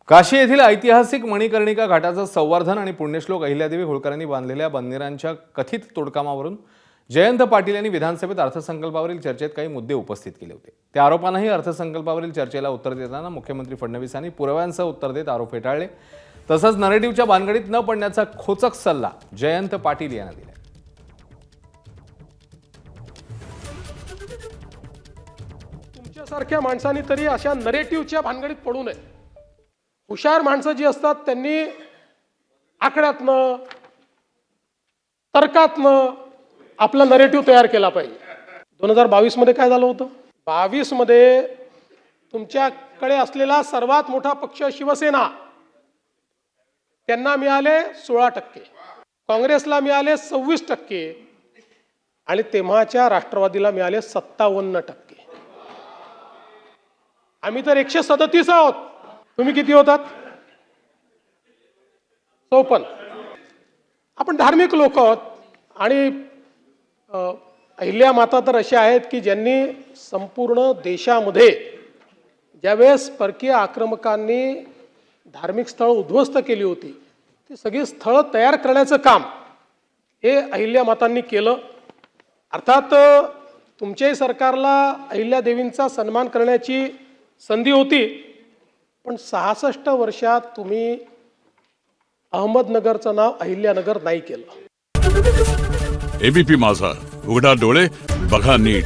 काशी येथील ऐतिहासिक मणिकर्णिका घाटाचं संवर्धन आणि पुण्यश्लोक अहिल्यादेवी होळकरांनी बांधलेल्या बंदिरांच्या कथित तोडकामावरून जयंत पाटील यांनी विधानसभेत अर्थसंकल्पावरील चर्चेत काही मुद्दे उपस्थित केले होते। त्या आरोपांनाही अर्थसंकल्पावरील चर्चेला उत्तर देताना मुख्यमंत्री फडणवीसांनी पुराव्यांसह उत्तर देत आरोप फेटाळले। तसंच नरेटिव्हच्या भानगडीत न पडण्याचा खोचक सल्ला जयंत पाटील यांना दिला। तुमच्यासारख्या माणसांनी तरी अशा नरेटिव्हच्या भानगडीत पडू नये। हुशार माणसं जी असतात त्यांनी आकड्यातनं तर्कातनं आपला नरेटिव्ह तयार केला पाहिजे। 2022 मध्ये काय झालं होतं? 22 मध्ये तुमच्याकडे असलेला सर्वात मोठा पक्ष शिवसेना, त्यांना मिळाले 16%, काँग्रेसला मिळाले 26% आणि तेव्हाच्या राष्ट्रवादीला मिळाले 57%। आम्ही तर 137 आहोत। तुम्ही किती होतात? 54। आपण धार्मिक लोक आहोत आणि अहिल्या माता तर अशा आहेत की ज्यांनी संपूर्ण देशामध्ये ज्यावेळेस परकीय आक्रमकांनी धार्मिक स्थळ उद्ध्वस्त केली होती, ती सगळी स्थळ तयार करण्याचं काम हे अहिल्या मातांनी केलं। अर्थात तुमच्याही सरकारला अहिल्या देवींचा सन्मान करण्याची संधी होती, पण 66 वर्षात तुम्ही अहमदनगरचं नाव अहिल्यानगर नाही केलं। एबीपी माझा, उघडा डोळे बघा नीट।